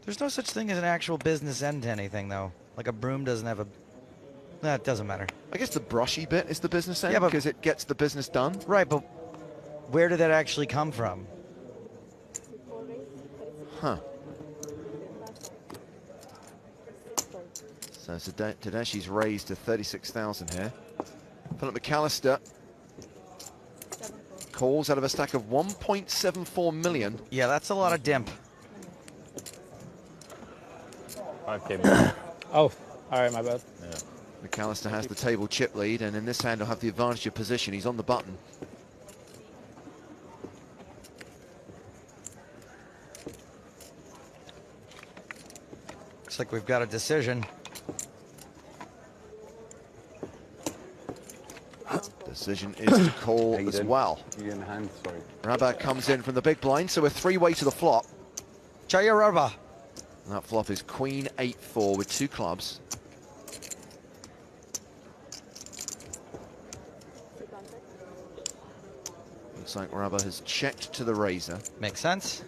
There's no such thing as an actual business end to anything, though. Like a broom doesn't have a... That doesn't matter. I guess the brushy bit is the business end, Yeah, because it gets the business done. Right, but where did that actually come from? Huh. So Tedeschi's raised to 36,000 here. Philip McAllister calls out of a stack of 1.74 million. Yeah, that's a lot of dimp. 5K more. Oh, all right, my bad. Yeah. McAllister has the table chip lead, and in this hand he'll have the advantage of position. He's on the button. Looks like we've got a decision. Decision is to call as did. well. You in the hand, sorry. Rabat comes in from the big blind, so we're three-way to the flop. Chaya Raba. And that flop is Queen 8-4 with two clubs. Looks like Rabat has checked to the razor. Makes sense.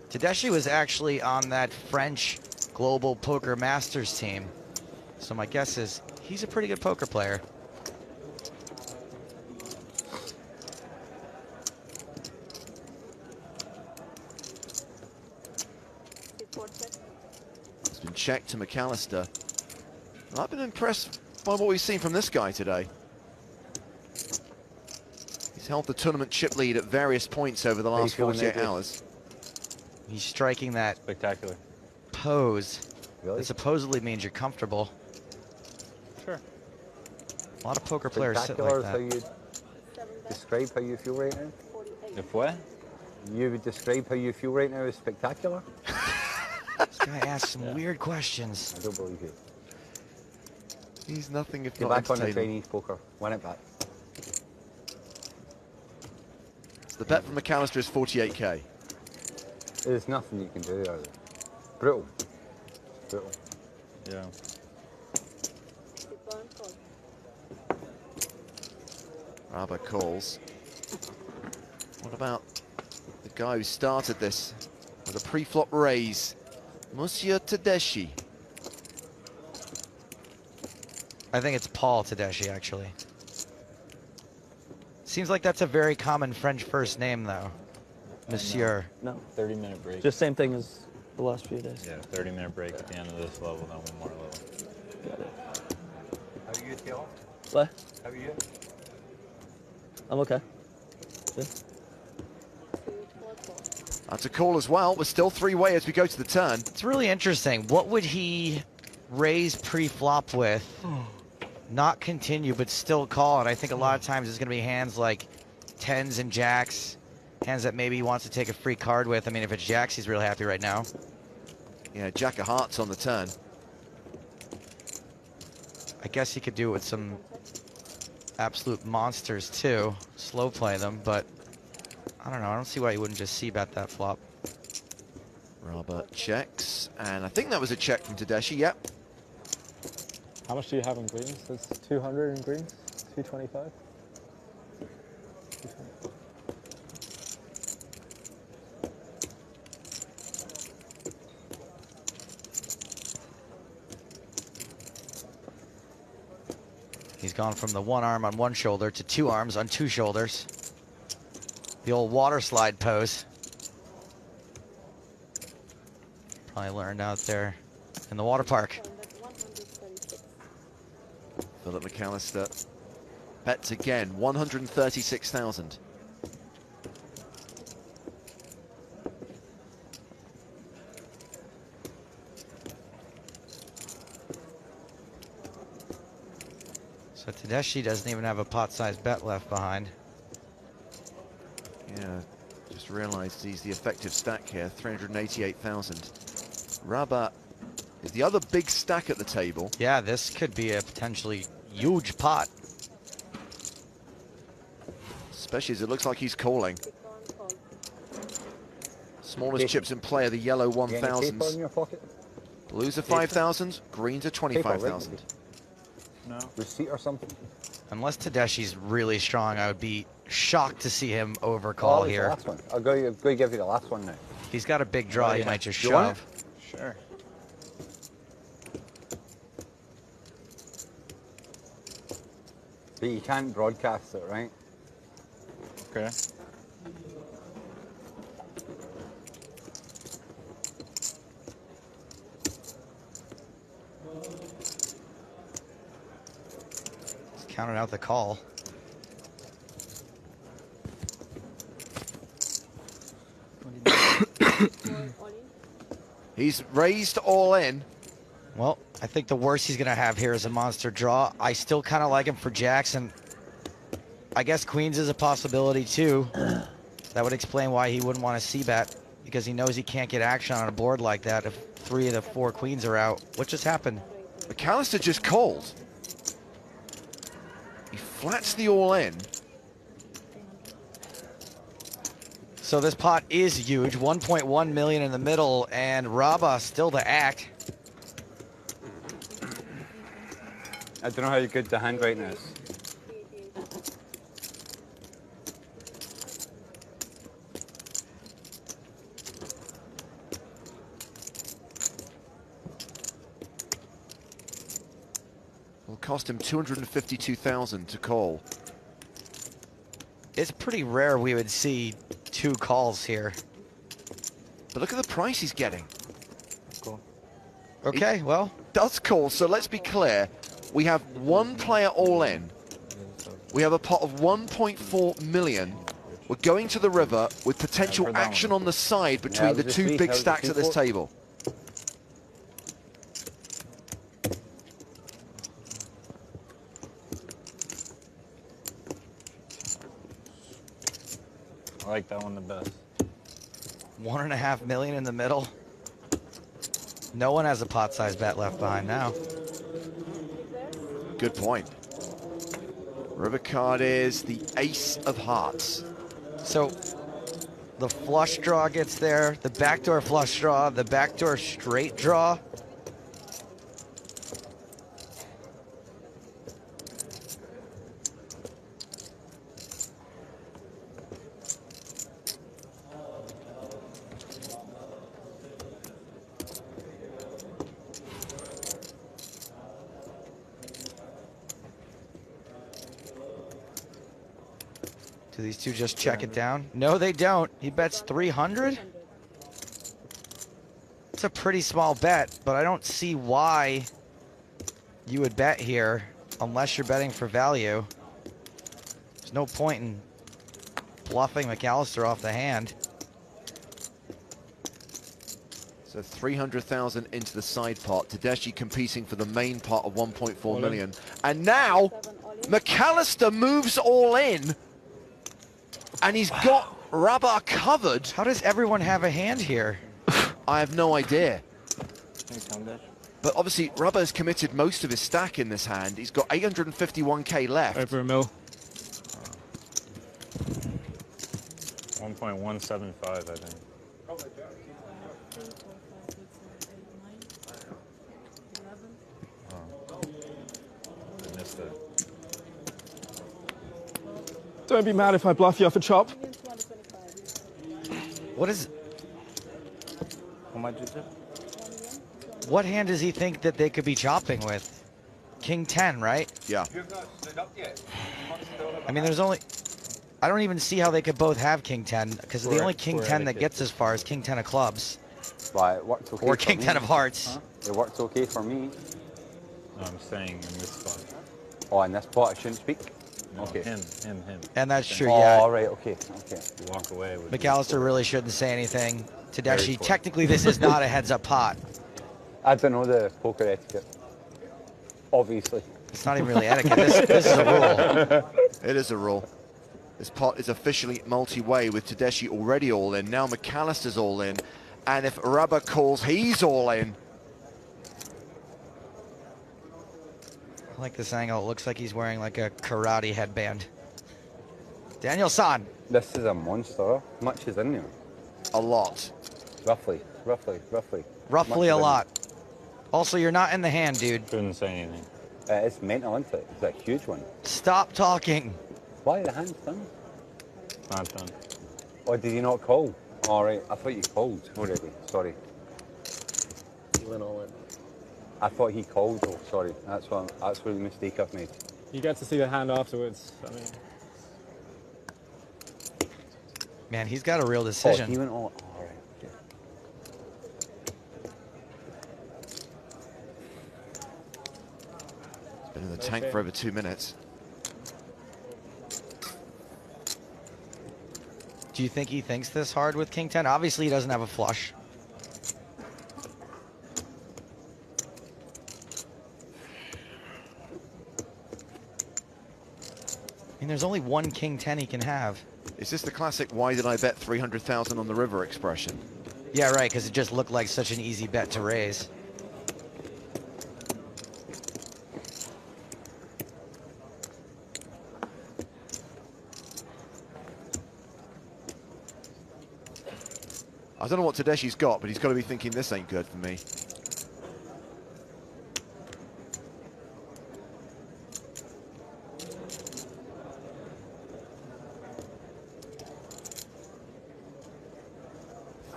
Tedeschi was actually on that French Global Poker Masters team. So my guess is he's a pretty good poker player. It's been checked to McAllister. And I've been impressed by what we've seen from this guy today. He's held the tournament chip lead at various points over the last 48 hours. He's striking that Spectacular. pose. Really? That supposedly means you're comfortable. Sure. A lot of poker players sit Spectacular like is that. how you describe how you feel right now? If what? You would describe how you feel right now as spectacular? This guy asks some weird questions. I don't believe you. He's nothing if Get not back on the entertaining. Chinese poker. Win it back. The bet from McAllister is 48k. There's nothing you can do there. Brutal. Brutal. Yeah. Rabat calls. What about the guy who started this with a pre-flop raise? Monsieur Tedeschi. I think it's Paul Tedeschi, actually. Seems like that's a very common French first name, though. Monsieur. No, 30-minute break. just same thing as the last few days. Yeah, 30-minute break at the end of this level, then one more level. Got it. How are you, Theo? What? How are you? I'm okay. Yeah. That's a call as well. We're still three-way as we go to the turn. It's really interesting. What would he raise pre-flop with? Not continue, but still call. And I think a lot of times it's going to be hands like tens and jacks, hands that maybe he wants to take a free card with. I mean, if it's jacks, he's real happy right now. Yeah, Jack of Hearts on the turn. I guess he could do it with some absolute monsters too. Slow play them, but I don't know. I don't see why you wouldn't just c-bet that flop. Rabat checks, and I think that was a check from Tedeschi. Yep. How much do you have in greens? That's 200 in greens? 225? He's gone from the one arm on one shoulder to two arms on two shoulders. The old water slide pose. Probably learned out there in the water park. Philip McAllister bets again, 136,000. So Tedeschi doesn't even have a pot-sized bet left behind. Yeah, just realized he's the effective stack here, 388,000. Rabat is the other big stack at the table. Yeah, this could be a potentially huge pot. Especially as it looks like he's calling. Smallest chips in play are the yellow You got any paper in 1,000s. your pocket? Blues are 5,000, greens are 25,000. No. Receipt or something? Unless Tedeschi's really strong, I would be shocked to see him Oh, overcall that was the here. last one. I'll go give you the last one now. He's got a big draw. Oh, He yeah. might just You want shove. Sure. But you can't broadcast it, right? Okay. He's counting out the call. He's raised all in. Well, I think the worst he's going to have here is a monster draw. I still kind of like him for Jackson. I guess Queens is a possibility too. That would explain why he wouldn't want to c-bet, because he knows he can't get action on a board like that if 3 of the 4 queens are out. What just happened? McAllister just called. He flats the all in. So this pot is huge, 1.1 million in the middle, and Raba still to act. I don't know how good the handwriting is. Will cost him 252,000 to call. It's pretty rare we would see 2 calls here. But look at the price he's getting. Cool. Okay, well, Does call, so let's be clear. We have one player all in. We have a pot of 1.4 million. We're going to the river with potential for that action one. on the side between Yeah, the it was a 2 three, big that was a stacks at this 2-4. table. I like that one the best. 1.5 million in the middle. No one has a pot size bet left behind now. Good point. River card is the ace of hearts. So the flush draw gets there, the backdoor flush draw, the backdoor straight draw. Do these 2 just check it down? No, they don't. He bets 300. It's a pretty small bet, but I don't see why you would bet here unless you're betting for value. There's no point in bluffing McAllister off the hand. So 300,000 into the side pot. Tedeschi competing for the main pot of 1.4 million. And now McAllister moves all in. And he's got Raba covered. How does everyone have a hand here? I have no idea. Can you come, Dash? But obviously, Raba has committed most of his stack in this hand. He's got 851k left. Over a mil. 1.175, I think. I missed that. Don't be mad if I bluff you off a chop. What is? How much is it? What hand does he think that they could be chopping with? King 10, right? Yeah. I mean, there's only... I don't even see how they could both have King 10, because the Poor- only King poor 10 that etiquette. gets as far is King 10 of clubs. But it worked okay Or for King me. 10 of hearts. It worked okay for me. No, I'm saying in this spot. Oh, in this pot I shouldn't speak? No, Okay. him. And that's true, Oh, yeah. right, okay, okay. You walk away with McAllister really shouldn't say anything. Tedeschi, poor. technically this is not a heads-up pot. I don't know the poker etiquette. Obviously. It's not even really etiquette. This is a rule. It is a rule. This pot is officially multi-way with Tedeschi already all in. Now McAllister's all in. And if Raba calls, he's all in. I like this angle. It looks like he's wearing like a karate headband. Daniel San. This is a monster. How much is in there? A lot. Roughly. Roughly Much a is in lot. Also, you're not in the hand, dude. Couldn't say anything. It's mental, isn't it? It's a huge one. Stop talking. Why the hand's done? Not done. Or did you not call? All right, I thought you called already. Sorry. He went all in. I thought he called though. Sorry, that's where the mistake I've made. You get to see the hand afterwards. I mean, Man, he's got a real Oh, decision. he went all. All right. Okay. Been in the tank for over 2 minutes. Do you think he thinks this hard with King 10? Obviously, he doesn't have a flush. I mean, there's only one King 10 he can have. Is this the classic "why did I bet 300,000 on the river" expression? Yeah, right, because it just looked like such an easy bet to raise. I don't know what Tedeschi's got, but he's got to be thinking this ain't good for me.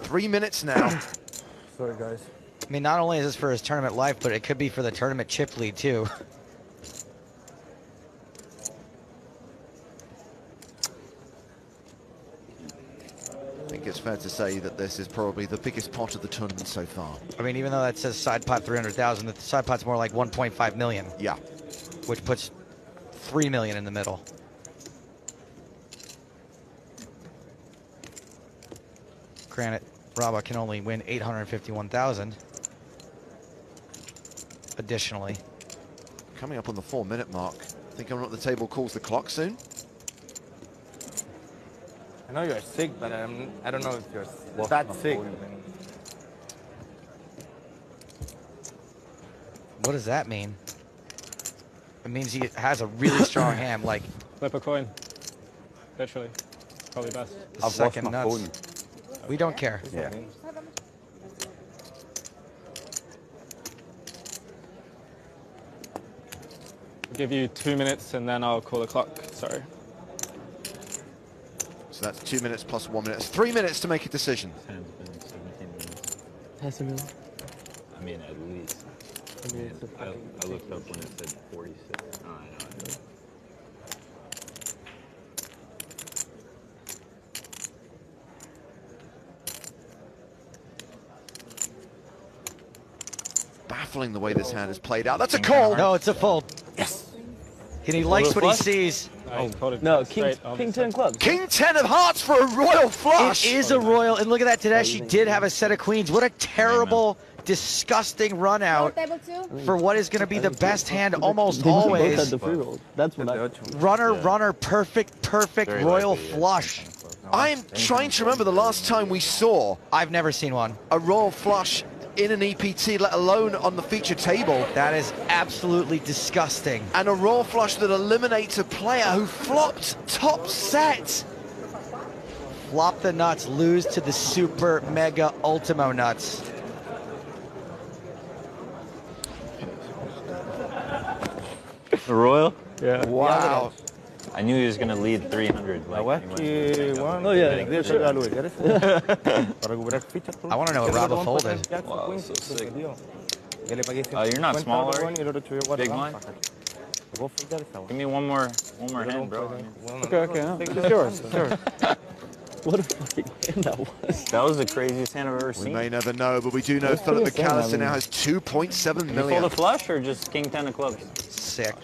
Three minutes now. sorry guys. I mean, not only is this for his tournament life, but it could be for the tournament chip lead, too. I think it's fair to say that this is probably the biggest pot of the tournament so far. I mean, even though that says side pot 300,000, the side pot's more like 1.5 million, Yeah. which puts 3 million in the middle. Granted, Raba can only win 851,000. Additionally, Coming up on the 4 minute mark. I think everyone at the table calls the clock soon. I know you're sick, but I don't know if you're Lost that my sick. phone. what does that mean? It means he has a really strong hand, like Flip a coin. Literally. Probably best. the I've second lost my nuts. phone. We don't care. Yeah. I'll give you 2 minutes and then I'll call the clock. Sorry. So that's 2 minutes plus 1 minute. It's 3 minutes to make a decision. This hand's been 17 minutes. Has a million. I mean, at least. And I looked up when it said 46. Oh, I know. Baffling the way this hand is played out. That's a call. No, it's a fold. Yes. And he likes what he sees. Oh, No, King 10 clubs. King 10 of hearts for a royal flush. It is a royal, and look at that, Tedeschi did have a set of queens. What a terrible, disgusting run out Table two? for what is going to be the best hand almost They both had always. the free roll. That's what I. Runner, perfect Very royal likely, yeah. flush. I'm trying to remember the last time we saw I've never seen one. a royal flush in an EPT, let alone on the feature table. That is absolutely disgusting. And a royal flush that eliminates a player who flopped top set. Flop the nuts, lose to the super mega ultimo nuts. The Royal? Yeah. Wow. I knew he was going to lead 300. Like, he went- Oh yeah. I want to know what Raba folded. Wow, so sick. You're not small, are you? Big blind? Give me one more hand, bro. Okay, no. It's yours. It's yours. What a fucking hand that was. That was the craziest hand I've ever We seen. may never know, but we do know That's Philip what I'm saying, I McAllister mean- now has 2.7 Did you fold million. a flush or just King 10 of clubs? Sick.